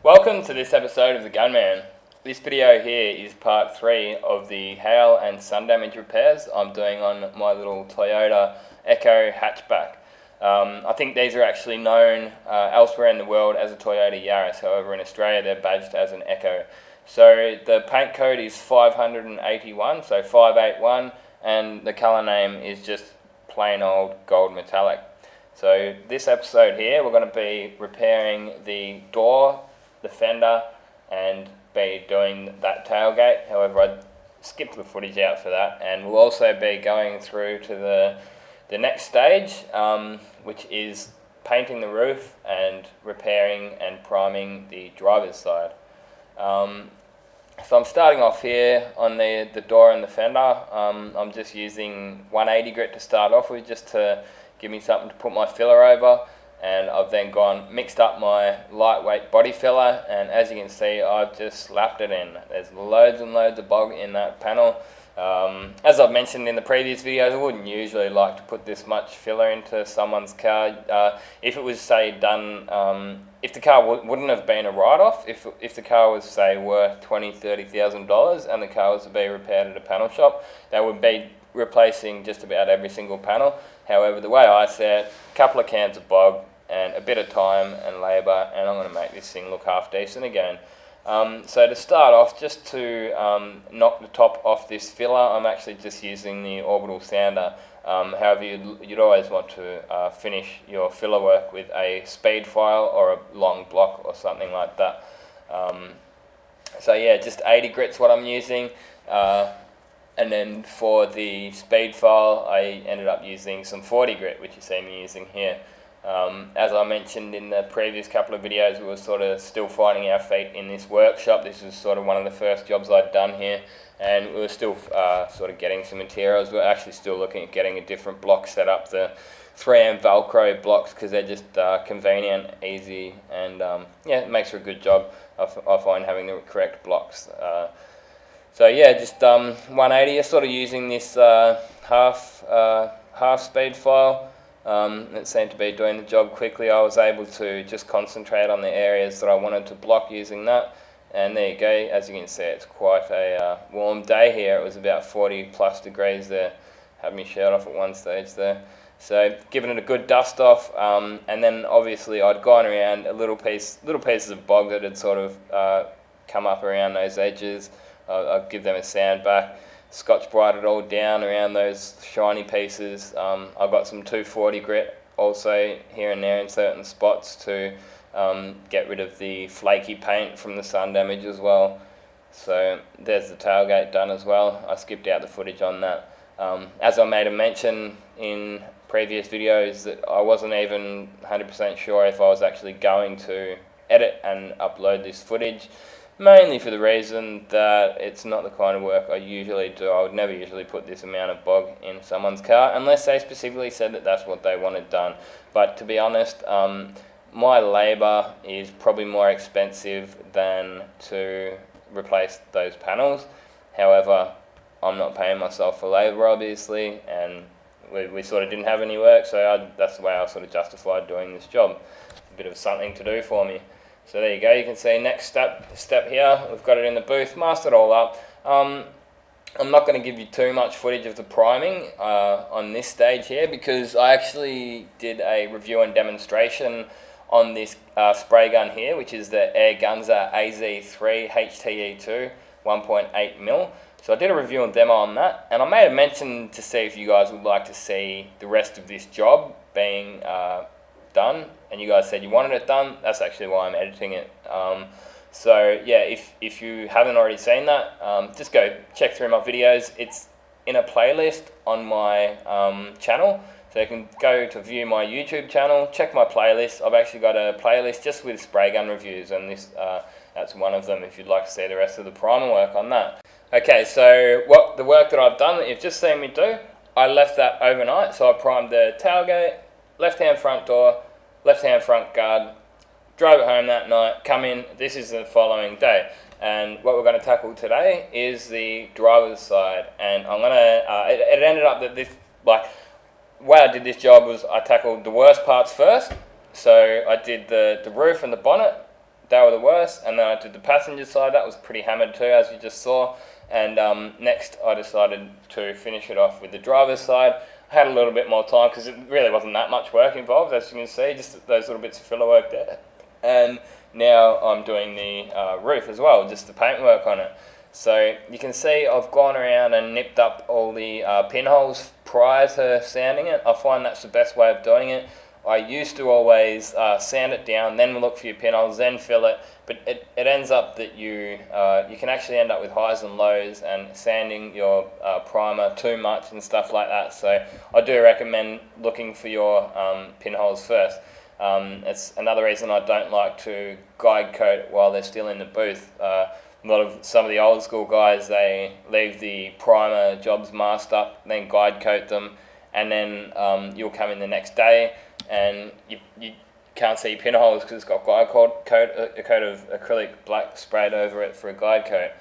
Welcome to this episode of the Gunman. This video here is part 3 of the hail and sun damage repairs I'm doing on my little Toyota Echo hatchback. I think these are actually known elsewhere in the world as a Toyota Yaris, however in Australia they're badged as an Echo. So the paint code is 581, so 581, and the colour name is just plain old gold metallic. So this episode here we're going to be repairing the door, the fender, and be doing that tailgate. However, I skipped the footage out for that, and we'll also be going through to the next stage, which is painting the roof and repairing and priming the driver's side. So I'm starting off here on the door and the fender. I'm just using 180 grit to start off with, just to give me something to put my filler over. And I've then mixed up my lightweight body filler, and as you can see, I've just slapped it in. There's loads and loads of bog in that panel. As I've mentioned in the previous videos, I wouldn't usually like to put this much filler into someone's car. If it was, say, done, if the car wouldn't have been a write-off, if the car was, say, worth $20,000-$30,000 and the car was to be repaired at a panel shop, they would be replacing just about every single panel. However, the way I see it, a couple of cans of bog and a bit of time and labour, and I'm going to make this thing look half decent again. So to start off, just to knock the top off this filler, I'm actually just using the orbital sander. However, you'd always want to finish your filler work with a speed file or a long block or something like that. So yeah, just 80 grit's what I'm using. And then for the speed file, I ended up using some 40 grit, which you see me using here. As I mentioned in the previous couple of videos, we were sort of still finding our feet in this workshop. This was sort of one of the first jobs I'd done here, and we were still sort of getting some materials. We're actually still looking at getting a different block set up, the 3M Velcro blocks, because they're just convenient, easy, and yeah, it makes for a good job. I find having the correct blocks. So yeah, just 180. I'm sort of using this half speed file. It seemed to be doing the job quickly. I was able to just concentrate on the areas that I wanted to block using that. And there you go. As you can see, it's quite a warm day here. It was about 40 plus degrees there. Had my shirt off at one stage there. So giving it a good dust off, and then obviously I'd gone around little pieces of bog that had sort of come up around those edges. I'll give them a sand back, Scotch Brite it all down around those shiny pieces. I've got some 240 grit also here and there in certain spots to get rid of the flaky paint from the sun damage as well. So there's the tailgate done as well. I skipped out the footage on that. As I made a mention in previous videos, that I wasn't even 100% sure if I was actually going to edit and upload this footage. Mainly for the reason that it's not the kind of work I usually do. I would never usually put this amount of bog in someone's car unless they specifically said that that's what they wanted done. But to be honest, my labour is probably more expensive than to replace those panels. However, I'm not paying myself for labour obviously, and we sort of didn't have any work, so that's the way I sort of justified doing this job. It's a bit of something to do for me. So there you go, you can see next step here, we've got it in the booth, masked it all up. I'm not going to give you too much footage of the priming on this stage here, because I actually did a review and demonstration on this spray gun here, which is the Air Gunza AZ3 HTE2 1.8mm. So I did a review and demo on that, and I made a mention to see if you guys would like to see the rest of this job being done, and you guys said you wanted it done. That's actually why I'm editing it. So yeah, if you haven't already seen that, just go check through my videos. It's in a playlist on my channel, so you can go to view my YouTube channel, check my playlist. I've actually got a playlist just with spray gun reviews, and this that's one of them if you'd like to see the rest of the primer work on that. Okay, so the work that I've done that you've just seen me do, I left that overnight. So I primed the tailgate, left-hand front door, left-hand front guard, drove it home that night, come in. This is the following day, and what we're going to tackle today is the driver's side. And I'm gonna it ended up that this, like, the way I did this job was I tackled the worst parts first. So I did the roof and the bonnet, they were the worst, and then I did the passenger side. That was pretty hammered too, as you just saw. And next I decided to finish it off with the driver's side. I had a little bit more time because it really wasn't that much work involved, as you can see, just those little bits of filler work there. And now I'm doing the roof as well, just the paintwork on it. So you can see I've gone around and nipped up all the pinholes prior to sanding it. I find that's the best way of doing it. I used to always sand it down, then look for your pinholes, then fill it, but it ends up that you can actually end up with highs and lows and sanding your primer too much and stuff like that. So I do recommend looking for your pinholes first. It's another reason I don't like to guide coat while they're still in the booth. Some of the old school guys, they leave the primer jobs masked up, then guide coat them, and then you'll come in the next day and you can't see pinholes because it's got a coat of acrylic black sprayed over it for a guide coat.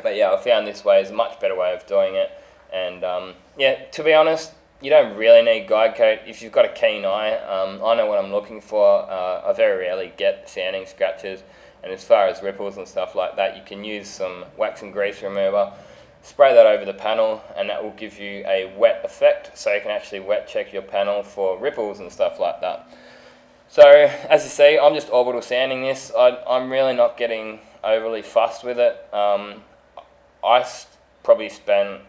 But yeah, I found this way is a much better way of doing it. And yeah, to be honest, you don't really need guide coat if you've got a keen eye. I know what I'm looking for. I very rarely get sanding scratches. And as far as ripples and stuff like that, you can use some wax and grease remover, spray that over the panel, and that will give you a wet effect, so you can actually wet check your panel for ripples and stuff like that. So as you see, I'm just orbital sanding this. I'm really not getting overly fussed with it. I probably spent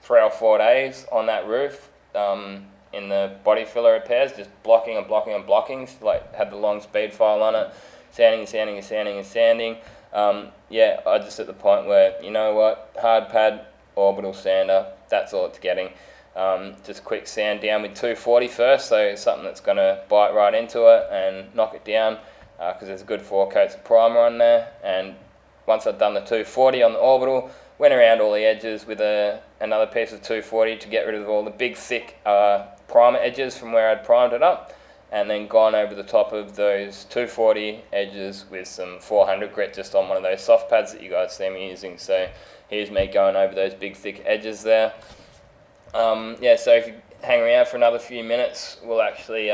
3 or 4 days on that roof in the body filler repairs, just blocking and blocking and blocking, like had the long speed file on it, sanding and sanding and sanding and sanding. Yeah, I just at the point where, you know what, hard pad, orbital sander, that's all it's getting. Just quick sand down with 240 first, so something that's going to bite right into it and knock it down, because there's a good 4 coats of primer on there. And once I'd done the 240 on the orbital, went around all the edges with another piece of 240 to get rid of all the big thick primer edges from where I'd primed it up, and then gone over the top of those 240 edges with some 400 grit just on one of those soft pads that you guys see me using. So here's me going over those big thick edges there. Yeah, so if you hang around for another few minutes, we'll actually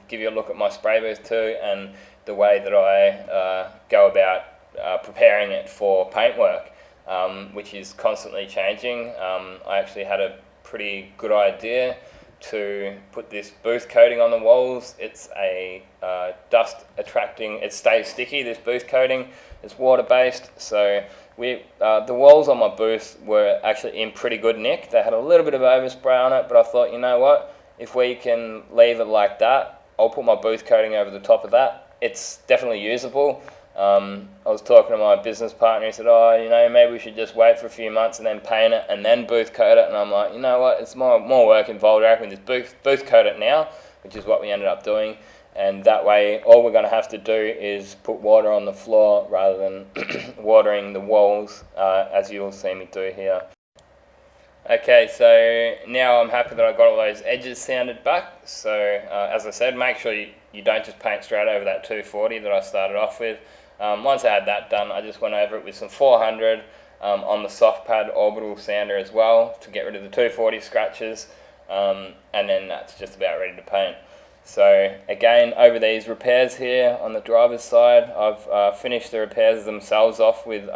give you a look at my spray booth too, and the way that I go about preparing it for paintwork, which is constantly changing. I actually had a pretty good idea to put this booth coating on the walls. It's a dust attracting, it stays sticky, this booth coating. It's water based, so the walls on my booth were actually in pretty good nick. They had a little bit of overspray on it, but I thought, you know what, if we can leave it like that, I'll put my booth coating over the top of that. It's definitely usable. I was talking to my business partner. He said, oh, you know, maybe we should just wait for a few months and then paint it and then booth coat it. And I'm like, you know what, it's more work involved. I reckon just booth coat it now, which is what we ended up doing. And that way, all we're going to have to do is put water on the floor rather than watering the walls, as you'll see me do here. Okay, so now I'm happy that I got all those edges sanded back. So as I said, make sure you don't just paint straight over that 240 that I started off with. Once I had that done, I just went over it with some 400 on the soft pad orbital sander as well to get rid of the 240 scratches, and then that's just about ready to paint. So again, over these repairs here on the driver's side, I've finished the repairs themselves off with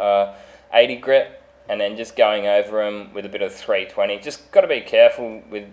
80 grit, and then just going over them with a bit of 320. Just got to be careful with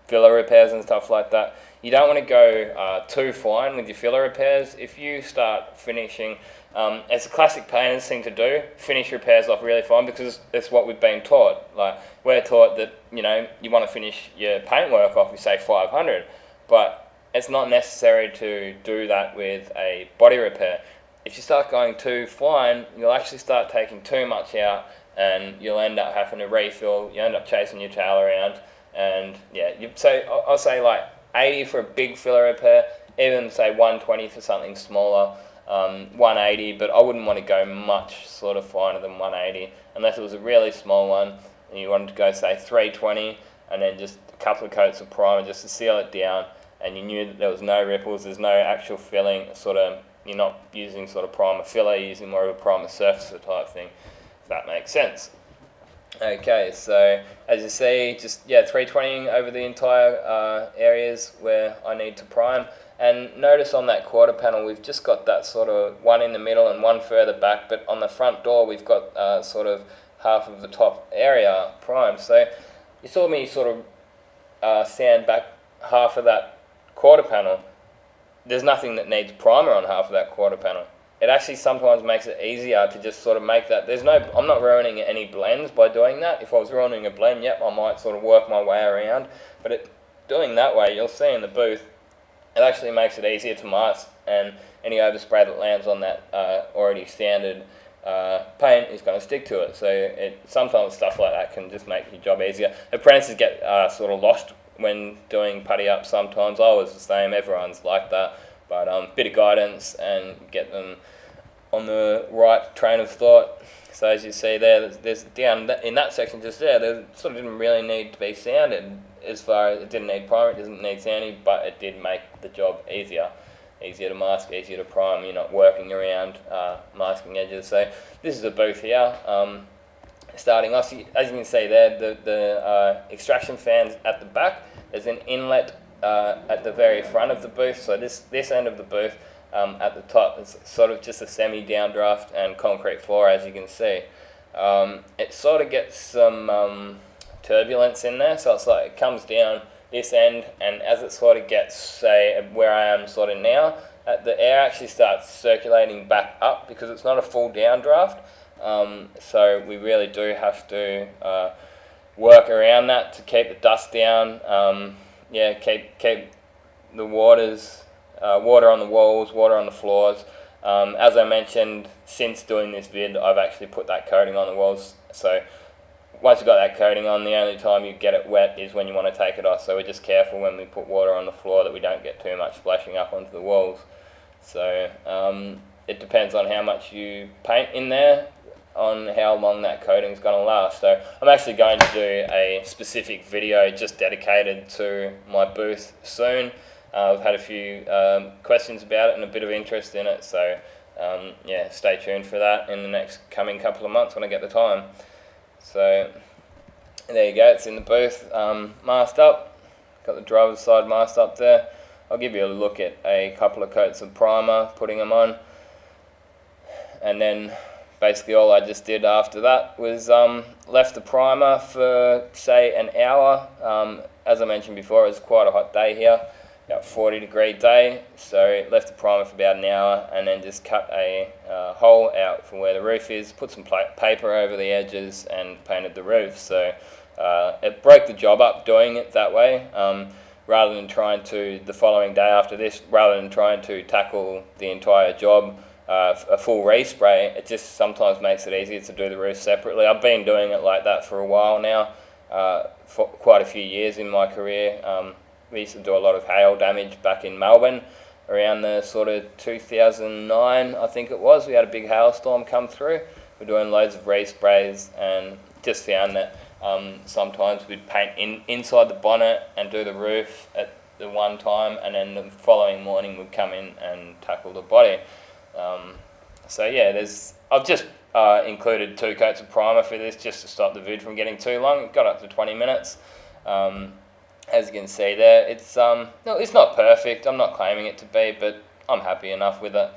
filler repairs and stuff like that. You don't want to go too fine with your filler repairs. If you start finishing, it's a classic painter's thing to do, finish repairs off really fine, because it's what we've been taught. Like, we're taught that, you know, you want to finish your paintwork off with, say, 500, but it's not necessary to do that with a body repair. If you start going too fine, you'll actually start taking too much out, and you'll end up having to refill. You end up chasing your tail around, and yeah, I'll say like 80 for a big filler repair, even say 120 for something smaller, 180, but I wouldn't want to go much sort of finer than 180 unless it was a really small one and you wanted to go say 320 and then just a couple of coats of primer just to seal it down, and you knew that there was no ripples, there's no actual filling, sort of, you're not using sort of primer filler, you're using more of a primer surfacer type thing, if that makes sense. Okay, so as you see, just 320 over the entire areas where I need to prime. And notice on that quarter panel, we've just got that sort of one in the middle and one further back, but on the front door, we've got sort of half of the top area primed. So you saw me sort of sand back half of that quarter panel. There's nothing that needs primer on half of that quarter panel. It actually sometimes makes it easier to just sort of make that. I'm not ruining any blends by doing that. If I was ruining a blend, yep, I might sort of work my way around. But doing that way, you'll see in the booth, it actually makes it easier to mask, and any overspray that lands on that already sanded paint is going to stick to it. So sometimes stuff like that can just make your job easier. Apprentices get sort of lost when doing putty up sometimes. I was the same, everyone's like that. But bit of guidance and get them on the right train of thought. So as you see there's down in that section just there sort of didn't really need to be sanded, as far as it didn't need primer, it doesn't need sanding, but it did make the job easier to mask, easier to prime. You're not working around masking edges. So this is a booth here. Starting off, as you can see there, the extraction fans at the back. There's an inlet at the very front of the booth. So this end of the booth at the top is sort of just a semi-downdraft and concrete floor, as you can see. It sort of gets some turbulence in there, so it's like it comes down this end, and as it sort of gets, say, where I am sort of now, the air actually starts circulating back up because it's not a full downdraft. So we really do have to work around that to keep the dust down. Keep the water on the walls, water on the floors. As I mentioned, since doing this vid, I've actually put that coating on the walls. So once you've got that coating on, the only time you get it wet is when you want to take it off. So we're just careful when we put water on the floor that we don't get too much splashing up onto the walls. So it depends on how much you paint in there, on how long that coating is going to last. So I'm actually going to do a specific video just dedicated to my booth soon. I've had a few questions about it and a bit of interest in it, so stay tuned for that in the next coming couple of months when I get the time. So there you go, it's in the booth, masked up, got the driver's side masked up there. I'll give you a look at a couple of coats of primer, putting them on, and then basically all I just did after that was left the primer for, say, an hour. As I mentioned before, it was quite a hot day here, about 40-degree day, so left the primer for about an hour and then just cut a hole out from where the roof is, put some paper over the edges and painted the roof. So it broke the job up doing it that way, rather than trying to, the following day after this, rather than trying to tackle the entire job, a full respray. It just sometimes makes it easier to do the roof separately. I've been doing it like that for a while now, for quite a few years in my career. We used to do a lot of hail damage back in Melbourne around the sort of 2009, I think it was. We had a big hailstorm come through. We're doing loads of resprays and just found that sometimes we'd paint inside the bonnet and do the roof at the one time, and then the following morning we'd come in and tackle the body. I've just included 2 coats of primer for this just to stop the vid from getting too long. It got up to 20 minutes. As you can see there, it's not perfect. I'm not claiming it to be, but I'm happy enough with it.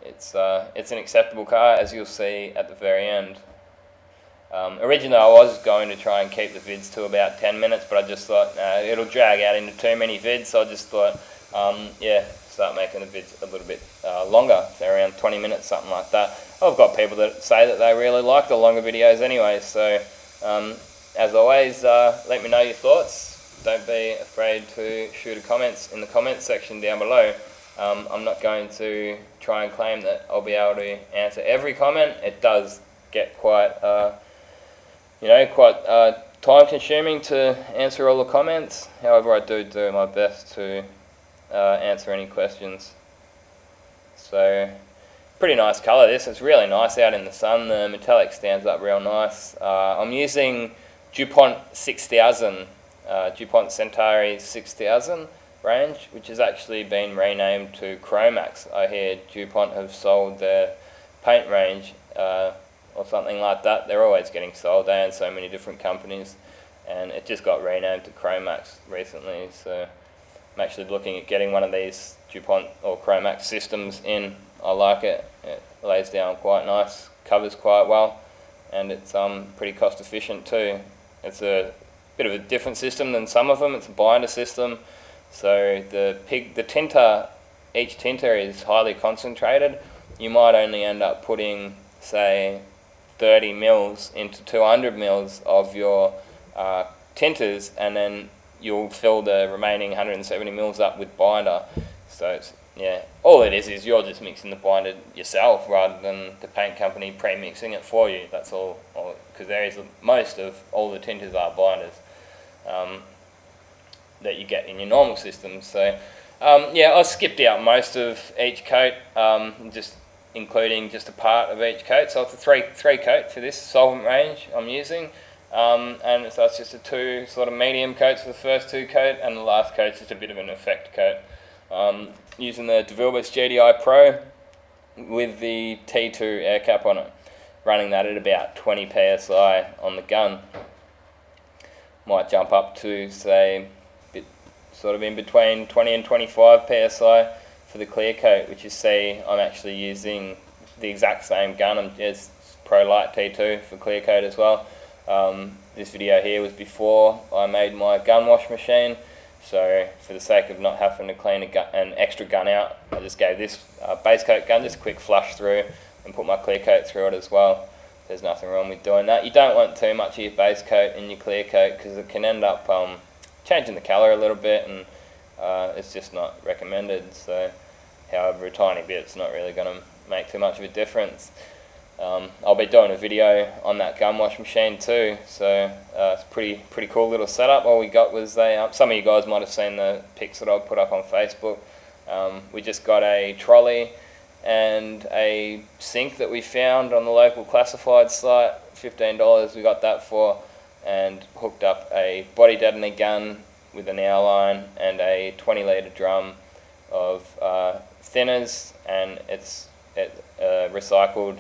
It's an acceptable car, as you'll see at the very end. Originally I was going to try and keep the vids to about 10 minutes, but I just thought it'll drag out into too many vids, so I just thought start making the vids a little bit longer, so around 20 minutes, something like that. I've got people that say that they really like the longer videos anyway, so as always, let me know your thoughts. Don't be afraid to shoot a comments in the comments section down below. I'm not going to try and claim that I'll be able to answer every comment. It does get quite time consuming to answer all the comments. However, I do my best to answer any questions. So, pretty nice colour this. It's really nice out in the sun. The metallic stands up real nice. I'm using DuPont 6000, DuPont Centauri 6000 range, which has actually been renamed to Chromax. I hear DuPont have sold their paint range, or something like that. They're always getting sold. They own so many different companies, and it just got renamed to Chromax recently. So I'm actually looking at getting one of these DuPont or Chromax systems in. I like it. It lays down quite nice, covers quite well, and it's pretty cost efficient too. It's a bit of a different system than some of them. It's a binder system, so the tinter, each tinter is highly concentrated. You might only end up putting, say, 30 mils into 200 mils of your tinters, and then you'll fill the remaining 170 mils up with binder. So it's, yeah, all it is you're just mixing the binder yourself rather than the paint company pre-mixing it for you. That's all, because there is most of all the tinters are binders that you get in your normal systems. So yeah, I skipped out most of each coat, just including just a part of each coat. So it's a three coat for this solvent range I'm using, and so it's just a 2 sort of medium coats for the first 2 coat, and the last coat's just a bit of an effect coat. Using the DeVilbiss GDI Pro with the T2 air cap on it, running that at about 20 psi on the gun. Might jump up to, say, sort of in between 20 and 25 psi for the clear coat, which you see I'm actually using the exact same gun as Pro Light T2 for clear coat as well. This video here was before I made my gun wash machine, so for the sake of not having to clean an extra gun out, I just gave this base coat gun just a quick flush through and put my clear coat through it as well. There's nothing wrong with doing that. You don't want too much of your base coat in your clear coat because it can end up changing the colour a little bit, and it's just not recommended. So however, a tiny bit, it's not really going to make too much of a difference. I'll be doing a video on that gun wash machine too, so it's pretty cool little setup. All we got was some of you guys might have seen the pics that I'll put up on Facebook. We just got a trolley and a sink that we found on the local classified site, $15 we got that for, and hooked up a body deadener gun with an hour line and a 20 litre drum of thinners, and it's a recycled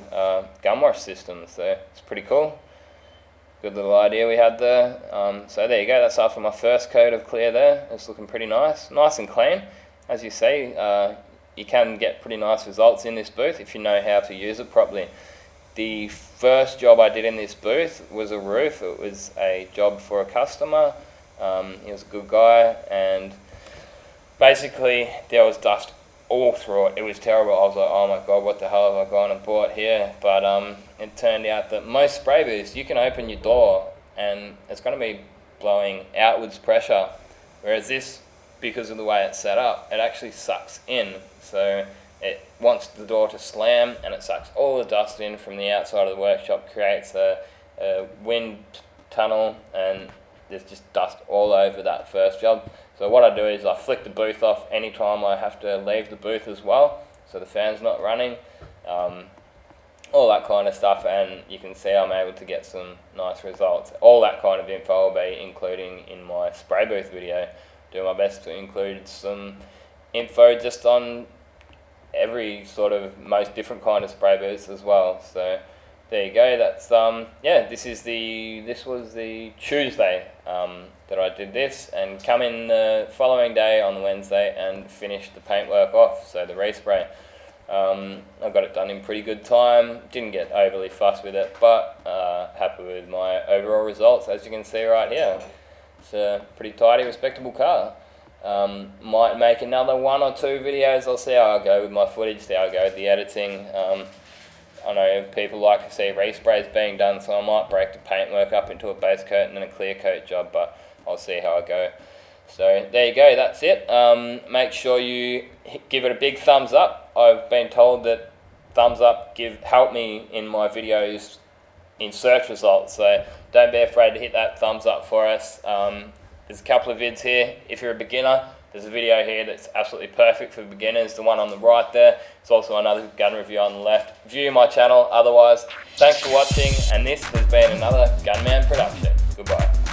gun wash system, so it's pretty cool. Good little idea we had there. So there you go, that's after my first coat of clear there. It's looking pretty nice and clean. As you see, you can get pretty nice results in this booth if you know how to use it properly. The first job I did in this booth was a roof. It was a job for a customer. He was a good guy, and basically there was dust all through it. It was terrible. I was like, oh my god, what the hell have I gone and bought here? But it turned out that most spray booths, you can open your door and it's going to be blowing outwards pressure, whereas this, because of the way it's set up, it actually sucks in. So it wants the door to slam and it sucks all the dust in from the outside of the workshop, creates a wind tunnel, and there's just dust all over that first job. So what I do is I flick the booth off anytime I have to leave the booth as well, so the fan's not running, all that kind of stuff, and you can see I'm able to get some nice results. All that kind of info I'll be including in my spray booth video. Do my best to include some info just on every sort of most different kind of spray booths as well. So there you go. That's yeah. This was the Tuesday that I did this, and come in the following day on the Wednesday and finish the paintwork off. So the respray. I got it done in pretty good time. Didn't get overly fussed with it, but happy with my overall results, as you can see right here. It's a pretty tidy, respectable car. Might make another 1 or 2 videos. I'll see how I go with my footage, see how I go with the editing. I know people like to see resprays being done, so I might break the paintwork up into a base coat and then a clear coat job, but I'll see how I go. So there you go, that's it. Make sure you give it a big thumbs up. I've been told that thumbs up help me in my videos in search results, so don't be afraid to hit that thumbs up for us. There's a couple of vids here. If you're a beginner, there's a video here that's absolutely perfect for beginners, the one on the right there. There's also another gun review on the left. View my channel. Otherwise, thanks for watching, and this has been another Gunman production. Goodbye.